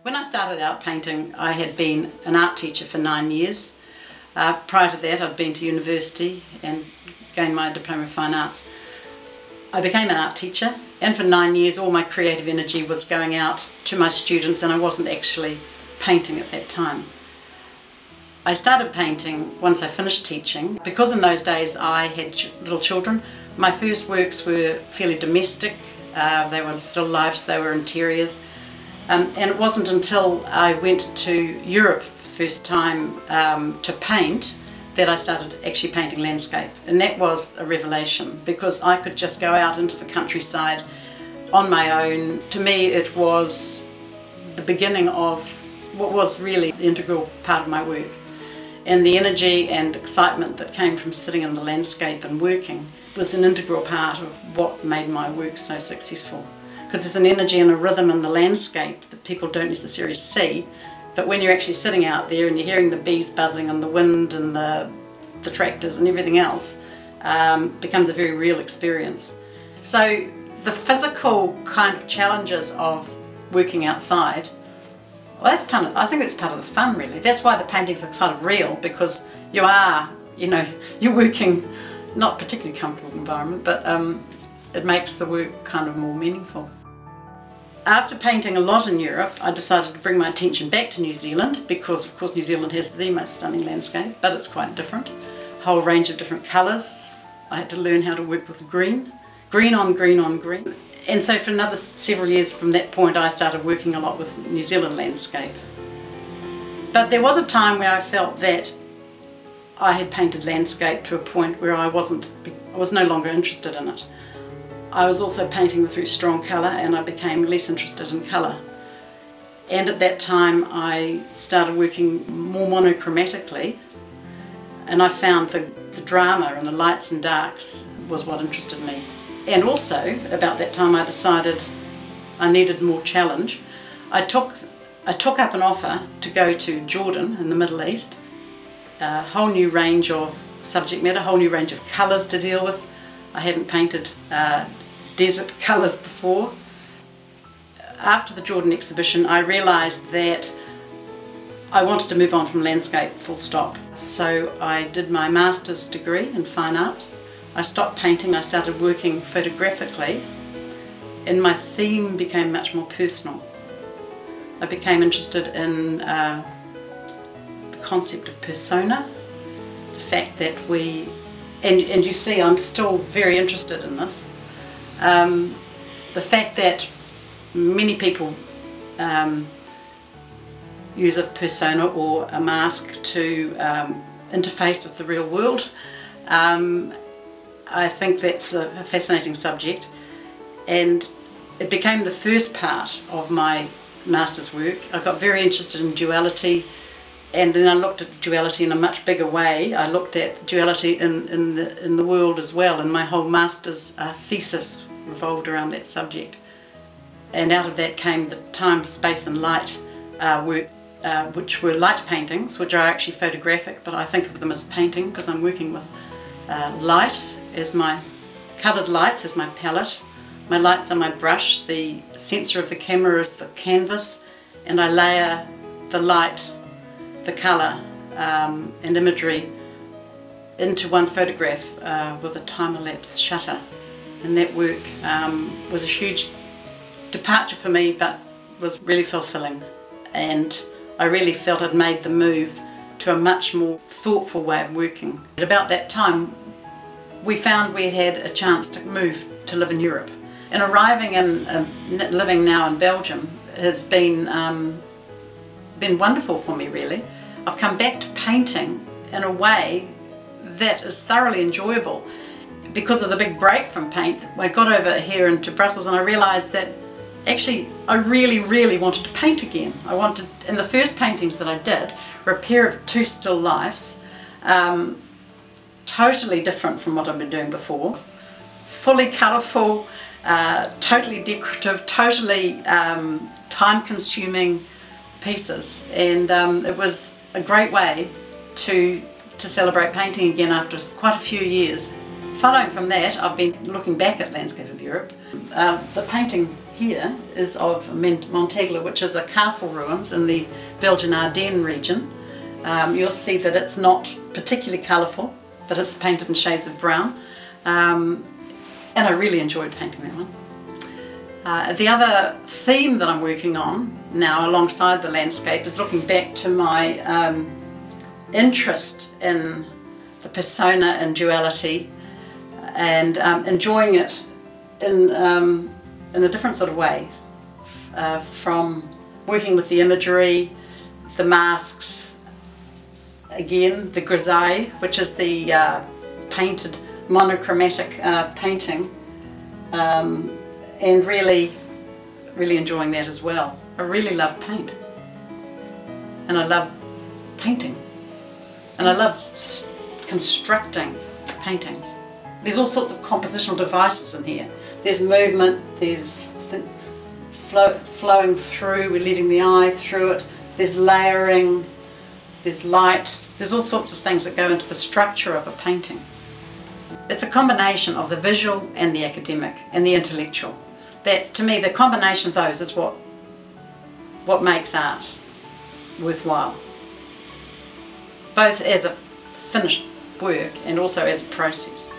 When I started out painting, I had been an art teacher for 9 years. Prior to that, I'd been to university and gained my Diploma of Fine Arts. I became an art teacher, and for 9 years all my creative energy was going out to my students, and I wasn't actually painting at that time. I started painting once I finished teaching. Because in those days I had little children, my first works were fairly domestic. They were still lifes, they were interiors. And it wasn't until I went to Europe first time to paint that I started actually painting landscape. And that was a revelation, because I could just go out into the countryside on my own. To me it was the beginning of what was really the integral part of my work. And the energy and excitement that came from sitting in the landscape and working was an integral part of what made my work so successful. Because there's an energy and a rhythm in the landscape that people don't necessarily see, but when you're actually sitting out there and you're hearing the bees buzzing and the wind and the tractors and everything else, becomes a very real experience. So the physical kind of challenges of working outside, well, that's part of, I think that's part of the fun really. That's why the paintings are sort of real, because you are, you're working not particularly comfortable environment, but it makes the work kind of more meaningful. After painting a lot in Europe, I decided to bring my attention back to New Zealand, because of course New Zealand has the most stunning landscape, but it's quite different. A whole range of different colours. I had to learn how to work with green. Green on green on green. And so for another several years from that point I started working a lot with New Zealand landscape. But there was a time where I felt that I had painted landscape to a point where I was no longer interested in it. I was also painting with very strong colour, and I became less interested in colour. And at that time I started working more monochromatically, and I found the drama and the lights and darks was what interested me. And also about that time I decided I needed more challenge. I took up an offer to go to Jordan in the Middle East. A whole new range of subject matter, a whole new range of colours to deal with. I hadn't painted desert colours before. After the Jordan exhibition I realised that I wanted to move on from landscape full stop. So I did my master's degree in fine arts. I stopped painting, I started working photographically, and my theme became much more personal. I became interested in the concept of persona, the fact that and you see I'm still very interested in this, the fact that many people use a persona or a mask to interface with the real world. I think that's a fascinating subject, and it became the first part of my master's work. I got very interested in duality, and then I looked at duality in a much bigger way. I looked at duality in the world as well, and my whole master's thesis revolved around that subject. And out of that came the time, space and light work, which were light paintings, which are actually photographic, but I think of them as painting because I'm working with light as my coloured lights as my palette. My lights are my brush, the sensor of the camera is the canvas, and I layer the light, the colour and imagery into one photograph with a time-elapsed shutter. And that work was a huge departure for me, but was really fulfilling, and I really felt I'd made the move to a much more thoughtful way of working. At about that time we found we had a chance to move to live in Europe, and arriving and living now in Belgium has been wonderful for me really. I've come back to painting in a way that is thoroughly enjoyable. Because of the big break from paint, I got over here into Brussels and I realised that actually I really wanted to paint again. And the first paintings that I did were a pair of two still lifes, totally different from what I've been doing before, fully colourful, totally decorative, totally time-consuming pieces, and it was a great way to celebrate painting again after quite a few years. Following from that, I've been looking back at landscape of Europe. The painting here is of Montegla, which is a castle ruins in the Belgian Ardennes region. You'll see that it's not particularly colourful, but it's painted in shades of brown, and I really enjoyed painting that one. The other theme that I'm working on now alongside the landscape is looking back to my interest in the persona and duality, and enjoying it in a different sort of way, from working with the imagery, the masks, again the grisaille, which is the painted monochromatic painting, and really enjoying that as well. I really love paint, and I love painting, and I love constructing paintings. There's all sorts of compositional devices in here. There's movement, there's flowing through, we're letting the eye through it, there's layering, there's light, there's all sorts of things that go into the structure of a painting. It's a combination of the visual and the academic and the intellectual. That, to me, the combination of those is what makes art worthwhile, both as a finished work and also as a process.